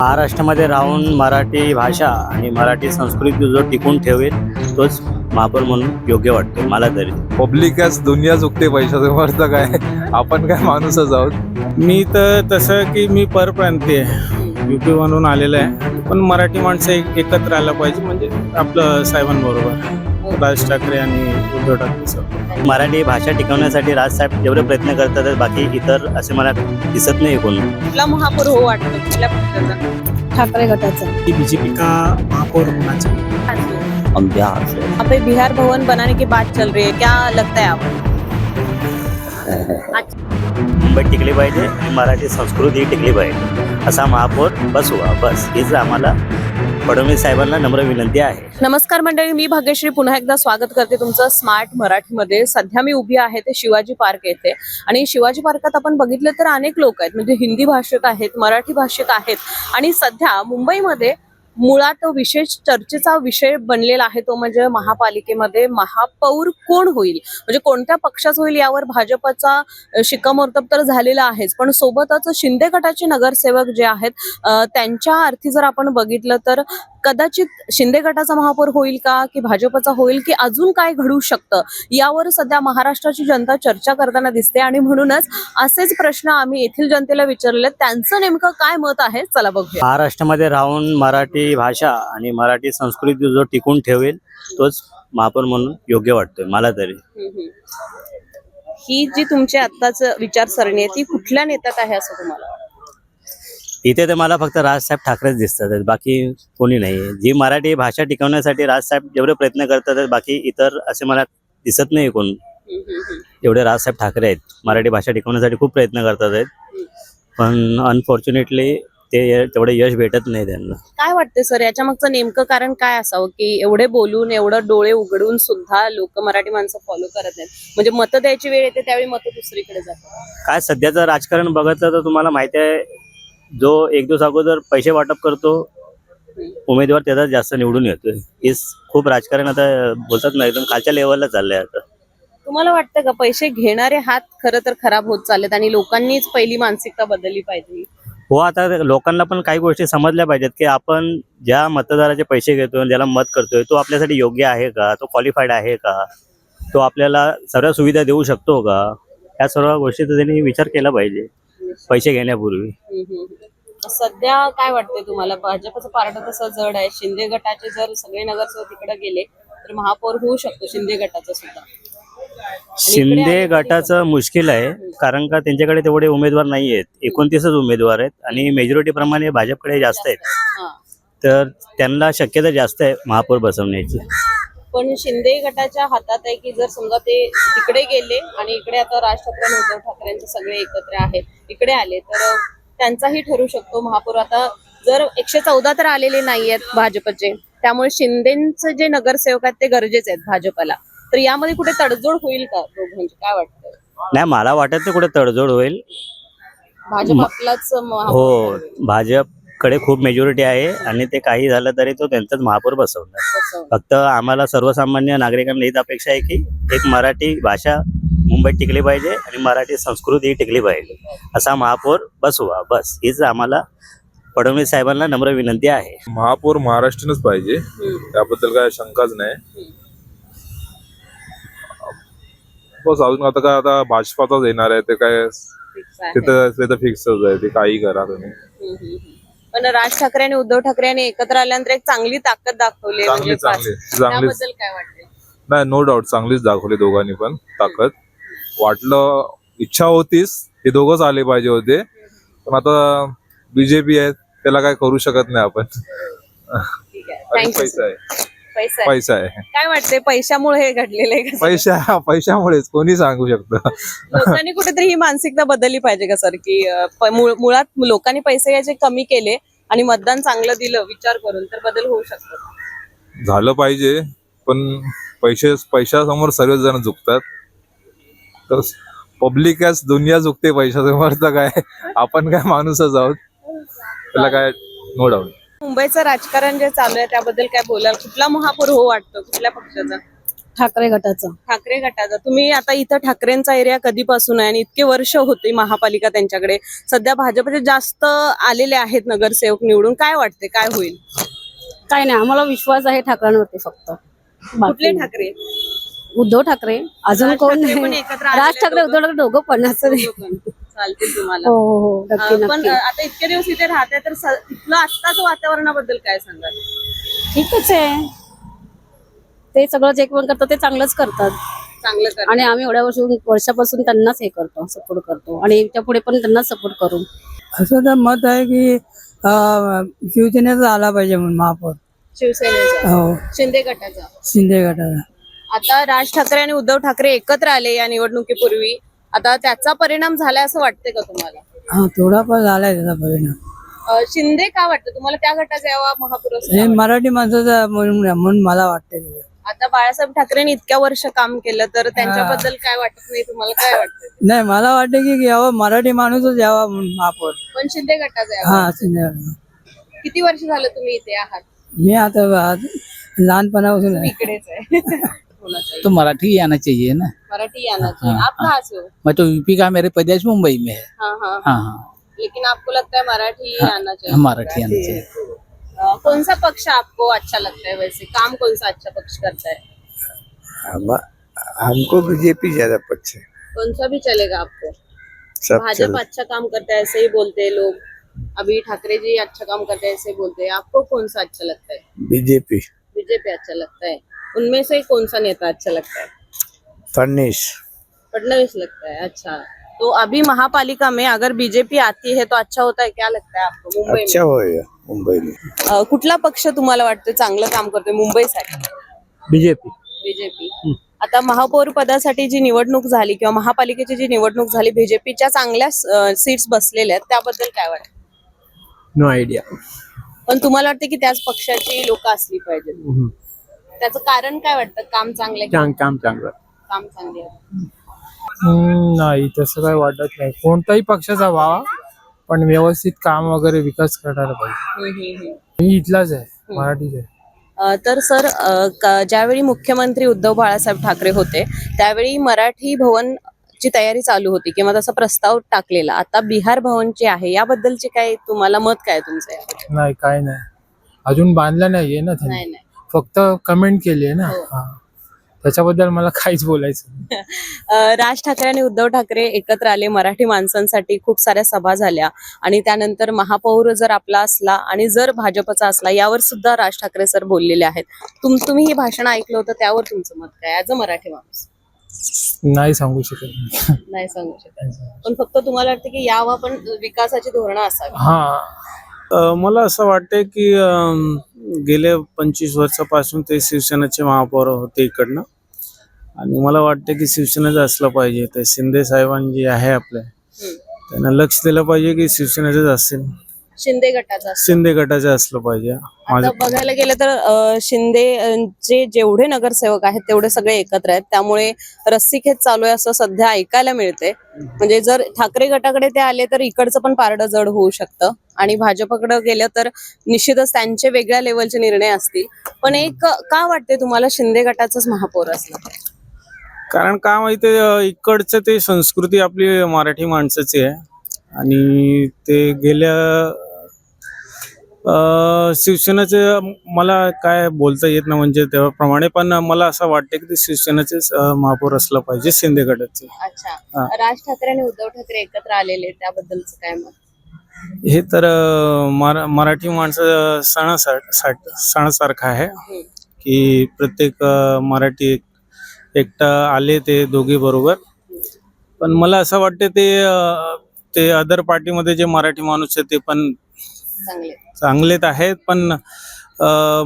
महाराष्ट्रामध्ये राहून मराठी भाषा आणि मराठी संस्कृती जो टिकून ठेवेल तोच महापौर म्हणून योग्य वाटतो मला तरी. पब्लिकच दुनिया चुकते पैशाचा अर्थ काय, आपण काय माणूसच आहोत. मी तर तसं की मी परप्रांतीय युपी म्हणून आलेलं आहे, पण मराठी माणसं एकत्र आलं पाहिजे, म्हणजे आपलं साहेबांबरोबर राज ठाकरे आणि उद्धव ठाकरे सर. मराठी भाषा टिकवण्यासाठी राजसाहेब जेवढे प्रयत्न करतात बाकी इतर असे मला दिसत नाही कोण. कुठला महापौर हो वाटतं कुठल्या पक्षाचा? ठाकरे गटाचा. बीजेपी का महापौर होना चाहिए? हम बिहार से. यहाँ पे बिहार भवन बनाने की बात चल रही है, क्या लगता है आपको? मुंबईत टिकली पाहिजे आणि मराठी संस्कृती टिकली पाहिजे असा महापौर बसवा, बस हीच आम्हाला फडणवीस साहेबांना नम्र विनंती आहे. नमस्कार मंडळी, मी भाग्यश्री पुन्हा एकदा स्वागत करते तुमचं स्मार्ट मराठीमध्ये. सध्या मी उभी आहे ते शिवाजी पार्क येथे, आणि शिवाजी पार्कात आपण बघितलं तर अनेक लोक आहेत, म्हणजे हिंदी भाषिक आहेत, मराठी भाषिक आहेत, आणि सध्या मुंबईमध्ये मुळात विशेष चर्चेचा विषय बनलेला आहे तो म्हणजे महापालिकेमध्ये महापौर कोण होईल, म्हणजे कोणत्या पक्षाचा होईल यावर भाजपचा शिक्कामोर्तब तर झालेला आहेच, पण सोबतच शिंदे गटाचे नगरसेवक जे आहेत त्यांच्या अर्थी जर आपण बघितलं तर कदाचित शिंदे गटाचा महापौर होईल का की भाजपचा होईल की अजून काय घडू शकतं यावर सध्या महाराष्ट्राची जनता चर्चा करताना दिसते, आणि म्हणूनच असेच प्रश्न आम्ही येथील जनतेला विचारले, त्यांचं नेमकं काय मत आहे चला बघूया. महाराष्ट्रामध्ये राहून मराठी भाषा आणि मराठी संस्कृती जो टिकून ठेवेल तोच महापौर म्हणून योग्य वाटतोय मला तरी. ही जी तुमची आत्ताच विचारसरणी आहे ती कुठल्या नेत्यात आहे असं तुम्हाला? इथे तर मला फक्त राजसाहेब ठाकरेच दिसतात, बाकी कोणी नाही. जी मराठी भाषा टिकवण्यासाठी राजसाहेब जेवढे प्रयत्न करतात बाकी इतर असे मला दिसत नाही कोण. एवढे राजसाहेब ठाकरे आहेत मराठी भाषा टिकवण्यासाठी खूप प्रयत्न करतात आहेत, पण अनफॉर्च्युनेटली ते तेवढे यश भेटत नाही त्यांना. काय वाटते सर, याच्या मागचं नेमकं कारण काय असावं की एवढे बोलून एवढं डोळे उघडून सुद्धा लोक मराठी माणसं फॉलो करत नाहीत, म्हणजे मतं द्यायची वेळ येते त्यावेळी मतं दुसरीकडे जातात? काय सध्याचं राजकारण बघितलं तर तुम्हाला माहिती आहे, जो एक दिवस अगोदर पैसे वाटप करतो उमेदवार त्याचा जास्त निवडून येतोय. हेच खूप राजकारण आता बोलतात ना एकदम खालच्या लेवलला चाललंय आता. तुम्हाला वाटतं का पैसे घेणारे हात खरं तर खराब होत चाललेत आणि लोकांनीच पहिली मानसिकता बदलली पाहिजे? हो, आता लोकांना पण काही गोष्टी समजल्या पाहिजेत की आपण ज्या मतदाराचे पैसे घेतोय ज्याला मत करतोय तो आपल्यासाठी योग्य आहे का, तो क्वालिफाईड आहे का, तो आपल्याला सर्व सुविधा देऊ शकतो का, या सर्व गोष्टीचा त्यांनी विचार केला पाहिजे पैसे घेण्यापूर्वी. सध्या काय वाटतंय तुम्हाला, भाजपचं पारडं तसं जड आहे, शिंदे गटाचे जर सगळे नगरसेवक तिकडे गेले तर महापौर होऊ शकतो शिंदे गटाचा सुद्धा? शिंदे गटाचं मुश्किल आहे, कारण का त्यांच्याकडे तेवढे उमेदवार नाही आहेत, 29च उमेदवार आहेत आणि मेजॉरिटी प्रमाणे भाजपकडे जास्त आहेत, तर त्यांना शक्यता जास्त आहे महापौर बसवण्याची. पण शिंदे गटाच्या हातात आहे की जर समजा ते तिकडे गेले आणि इकडे आता राज ठाकरे आणि उद्धव ठाकरेंचे सगळे एकत्र आहेत इकडे आले तर त्यांचाही ठरू शकतो महापौर. आता जर 114 तर आलेले नाहीयेत भाजपचे, त्यामुळे शिंदेचे जे नगरसेवक आहेत ते गरजेचे आहेत भाजपला, तर यामध्ये कुठे तडजोड होईल का दोघांची, काय वाटतं? नाही, मला वाटत नाही कुठे तडजोड होईल. भाजप आपलाच हो, भाजपकडे खूप मेजॉरिटी आहे आणि ते काही झालं तरी तो त्यांचाच महापौर बसवणार. फक्त आम्हाला सर्वसामान्य नागरिकांना हीच अपेक्षा आहे की एक मराठी भाषा मुंबईत टिकली पाहिजे आणि मराठी संस्कृती टिकली पाहिजे असा महापौर बसवा, बस हीच आम्हाला फडणवीस साहेबांना नम्र विनंती आहे. महापौर महाराष्ट्रीयनच पाहिजे, त्याबद्दल काय शंकाच नाही. बस अजून आता काय, आता भाजपाचाच येणार आहे ते काय तिथं फिक्सच आहे, ते काही करा तुम्ही. पण राज ठाकरे आणि उद्धव ठाकरे यांनी एकत्र आल्यानंतर एक चांगली ताकद दाखवली, चांगली त्याबद्दल काय वाटते? नाही, नो डाऊट चांगलीच दाखवली दोघांनी पण ताकद. वाटलं, इच्छा होतीच हे दोघंच आले पाहिजे होते, पण आता बीजेपी आहे त्याला काय करू शकत नाही आपण. पैसा आहे, पैसा आहे. काय वाटते, पैशामुळे हे घडलेलं आहे? पैशामुळेच कोणी सांगू शकतं. लोकांनी कुठेतरी ही मानसिकता बदलली पाहिजे का सर, की मुळात लोकांनी पैसे याचे कमी केले आणि मतदान चांगलं दिलं विचार करून तर बदल होऊ शकतो? झालं पाहिजे, पण पैशासमोर सर्वच जण झुकतात, तर पब्लिकच दुनिया चुकते पैशाचा अर्थ काय, आपण काय माणूसच आहोत, त्याला काय नो डाऊट. मुंबईचं राजकारण जे चालू आहे त्याबद्दल काय बोलाल, कुठला महापौर हो वाटतो कुठल्या पक्षाचा? ठाकरे गटाचं. ठाकरे गटाचा. तुम्ही आता इथं ठाकरेंचा एरिया कधीपासून आहे आणि इतके वर्ष होती महापालिका त्यांच्याकडे, सध्या भाजपचे जास्त आलेले आहेत नगरसेवक निवडून, काय वाटते काय होईल? काय नाही, आम्हाला विश्वास आहे ठाकरेंवरती फक्त. कुठले बाकी ठाकरे? उद्धव ठाकरे, अजून राज कोण ठाकरे पण नाही. एकत्र आलेले राज ठाकरे दोघं? उद्धव ठाकरे दोघं पण असं नाही. दोघं पण चालतील तुम्हाला. हो हो हो, नक्की पण नक्की. आता इतके दिवस इथे राहताय तर इथलं आत्ताच वातावरणाबद्दल काय सांगाल? ठीकच आहे, ते सगळं जे पण करतात ते चांगलंच करतात. चांगलं कर. आणि आम्ही एवढ्या वर्षापासून त्यांनाच हे करतो, सपोर्ट करतो आणि त्या पुढे पण त्यांनाच सपोर्ट करू. असं तर मत आहे की शिवसेनेचा आला पाहिजे म्हणून महापौर. शिवसेनेचा, हो, शिंदे गटाचा. शिंदे गटाचा. आता राज ठाकरे आणि उद्धव ठाकरे एकत्र आले या निवडणुकीपूर्वी, आता त्याचा परिणाम झालाय असं वाटतंय का तुम्हाला? हा, थोडाफार झालाय त्याचा परिणाम. शिंदे का वाटतं तुम्हाला त्या गटाचा यावा महापौर असं हे का वाटतं? मराठी माणसाचा म्हणून मला वाटते. आता बाळासाहेब ठाकरेंनी इतक्या वर्ष काम केलं तर त्यांच्याबद्दल काय वाटत नाही तुम्हाला? काय वाटतं? नाही, मला वाटते की यावं मराठी माणूसच यावा म्हणून महापौर. पण शिंदे गटाचा यावा. हा, शिंदे गटाचा. किती वर्ष झालं तुम्ही इथे आहात? मी आता लहानपणापासून आहे. इकडेच आहे. होना चाहिए। तो मराठी ही आना चाहिए ना। मराठी आना चाहिए। आप कहाँ से हो? मैं तो यूपी का, मेरे प्रदेश मुंबई में है। हाँ हाँ हाँ हाँ, लेकिन आपको लगता है मराठी ही आना चाहिए? मराठी आना चाहिए। कौन सा पक्ष आपको अच्छा लगता है? वैसे काम कौन सा अच्छा पक्ष करता है? हमको बीजेपी ज्यादा पक्ष है। कौन सा भी चलेगा आपको? सब भाजपा अच्छा काम करता है ऐसे ही बोलते हैं लोग, अभी ठाकरे जी अच्छा काम करते हैं ऐसे बोलते हैं, आपको कौन सा अच्छा लगता है? बीजेपी। बीजेपी अच्छा लगता है। उनमें से कौन सा नेता अच्छा लगता है? फडणवीस। फडणवीस लगता है। अच्छा, तो अभी महापालिका में अगर बीजेपी आती है तो अच्छा होता है, क्या लगता है आपको मुंबई अच्छा होएगा मुंबई में। में? कुठला पक्ष तुम्हाला वाटतं चांगलं काम करतोय मुंबईसाठी? बीजेपी. बीजेपी. आता महापौर पदासाठी जी निवडणूक झाली किंवा महापालिकेची जी निवडणूक झाली, बीजेपीच्या चांगल्या सीट्स बसलेल्या आहेत, त्याबद्दल काय वाटतं? No idea. पण तुम्हाला वाटतं की त्याच पक्षाची लोक असली पाहिजेत? त्याचं कारण काय वाटतं? काम चांगलं आहे की काम चांगलं. काम चांगले आहे? नाही, तसं काही वाटत नाही. कोणताही पक्षाचा व्हावा, पण व्यवस्थित काम वगैरे विकास करायला पाहिजे. मी इथलाच आहे, मराठीच आहे. तर सर, ज्यावेळी मुख्यमंत्री उद्धव बाळासाहेब ठाकरे होते त्यावेळी मराठी भवन ची तयारी चालू होती किंवा तसा प्रस्ताव टाकलेला, आता बिहार भवनची आहे, याबद्दलचे काय तुम्हाला मत काय तुमचं याबद्दल? नाही, काय नाही, अजून बांधलं नाहीये ना त्यांनी, नाही नाही. फक्त कमेंट केली आहे ना. हो. हा, त्याच्याबद्दल मला काहीच बोलायचं नाही. राज ठाकरे आणि उद्धव ठाकरे एकत्र आले, मराठी माणसांसाठी खूप साऱ्या सभा झाल्या आणि त्यानंतर महापौर जर आपला असला आणि जर भाजपचा असला, यावर सुद्धा राज ठाकरे सर बोललेले आहेत. तुम्ही ही भाषण ऐकलं होतं, त्यावर तुमचं मत काय ऍज अ मराठी माणूस? नाही सांगू शकत. नाही सांगू शकत, पण फक्त तुम्हाला वाटतं की यावं पण विकासाची धोरणं असावी? हा, मला असं वाटतंय की गेले 25 वर्षापासून ते शिवसेनेचे महापौर होते इकडनं, आणि मला वाटतं की शिवसेनेच असलं पाहिजे. ते शिंदे साहेबांनी जे आहे आपल्या, त्यांना लक्ष दिलं पाहिजे की शिवसेनेचंच असेल, शिंदे गटाचा. शिंदे गटाचं असलं पाहिजे. आता बघायला गेलं तर शिंदेचे जेवढे नगरसेवक आहेत तेवढे सगळे एकत्र आहेत, त्यामुळे रस्सीखेच चालू आहे असं सध्या ऐकायला मिळते. म्हणजे जर ठाकरे गटाकडे ते आले तर इकडचं पण पारडं जड होऊ शकतं, आणि भाजपकडे गेलं तर निश्चितच त्यांचे वेगळ्या लेवलचे निर्णय असतील. पण एक का वाटते तुम्हाला शिंदे गटाचाच महापौर असला? कारण का माहितीये, इकडचं ते संस्कृती आपली मराठी माणसाची आहे, आणि ते गेल्या शिवसेनेचे, मला काय बोलता येत ना म्हणजे त्याप्रमाणे, पण मला असं वाटतं की ते शिवसेनेचेच महापौर असलं पाहिजे, शिंदे गटाचे. अच्छा, राज ठाकरे आणि उद्धव ठाकरे एकत्र आलेले, त्याबद्दलच काय मत? हे तर मराठी माणसं सणासारखं आहे की प्रत्येक मराठी एकटा आले ते दोघे बरोबर. पण मला असं वाटतं ते अदर पार्टीमध्ये जे मराठी माणूस आहे ते पण चांगलेच आहेत, पण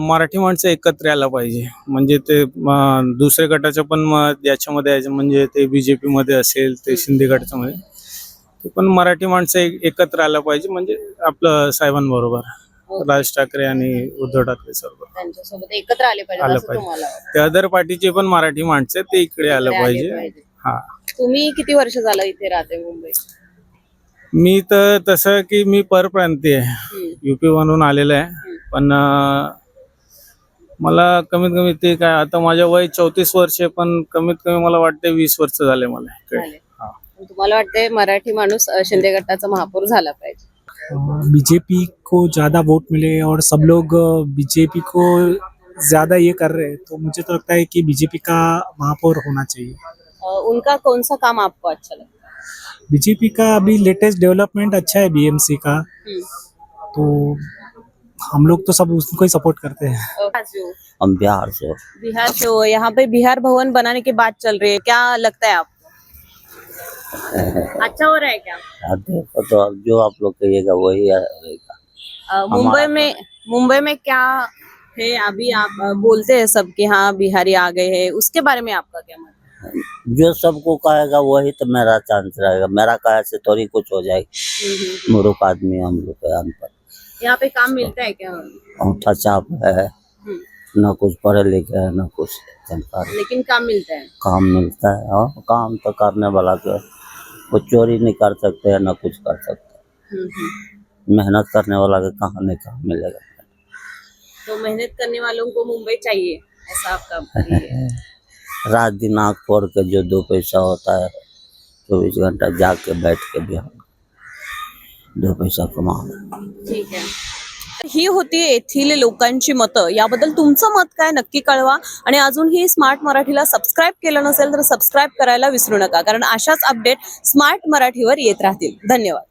मराठी माणसं एकत्र यायला पाहिजे. म्हणजे ते दुसऱ्या गटाच्या पण याच्यामध्ये म्हणजे ते बीजेपी मध्ये असेल, ते शिंदे गटाच्या मध्ये, ते पण मराठी माणसं एकत्र आलं पाहिजे. म्हणजे आपलं साहेबांबरोबर, राज ठाकरे आणि उद्धव ठाकरे सोबत त्यांच्यासोबत एकत्र आले पाहिजे असं तुम्हाला वाटतं? ते अदर पार्टीचे पण मराठी माणसं ते इकडे आलं पाहिजे. हा, तुम्ही किती वर्ष झालं इथे राहते मुंबईत? मी तर तसं की मी परप्रांतीय आहे, युपी म्हणून आलेलं आहे, पण मला कमीत कमी ते काय आता माझ्या वय 34 वर्षे, पण कमीत कमी मला वाटते 20 वर्ष झाले मला इकडे. झाले. तुम्हाला वाटते मराठी माणूस शिंदे गटाचा महापौर झाला पाहिजे? बीजेपी को ज़्यादा वोट मिले और सब लोग बीजेपी को ज़्यादा ये कर रहे हैं, तो मुझे तो लगता है कि बीजेपी का महापौर होना चाहिए. उनका कौन सा काम आपको अच्छा लगता है? बीजेपी का अभी लेटेस्ट डेवलपमेंट अच्छा है बीएमसी का, तो हम लोग तो सब उसको ही सपोर्ट करते हैं. हम बिहार से. बिहार से हो, यहाँ पे बिहार भवन बनाने की बात चल रही है, क्या लगता है आपको? अच्छा हो रहा है क्या? देखो तो अब जो आप लोग कहिएगा वही रहेगा. मुंबई में क्या है अभी? आप बोलते हैं सब कि हाँ बिहारी आ गए हैं, उसके बारे में आपका क्या मत है? जो सबको कहेगा वही तो मेरा चांस रहेगा. मेरा कहे से थोड़ी कुछ हो जाएगी. मूर्ख आदमी हम लोग के अनपढ़. यहाँ पे काम मिलता है क्या? अंगूठा छाप है, न कुछ पढ़े लिखे है न कुछ जानकारी. लेकिन काम मिलता है. काम मिलता है. हाँ, काम तो करने वाला के वो चोरी नहीं कर सकते हैं न कुछ कर सकते. मेहनत करने वाला के कहाँ नहीं काम मिलेगा. तो मेहनत करने वालों को मुंबई चाहिए, ऐसा आपका ये है? रात दिन आँख फोड़ के जो 2 पैसा होता है 24 घंटा जाग के बैठ के बिहार 2 पैसा कमाओ. ठीक आहे. ही होती येथील लोकांची मतं. याबद्दल तुमचं मत काय नक्की कळवा. आणि अजूनही स्मार्ट मराठीला सबस्क्राईब केलं नसेल तर सबस्क्राईब करायला विसरू नका, कारण अशाच अपडेट स्मार्ट मराठीवर येत राहतील. धन्यवाद.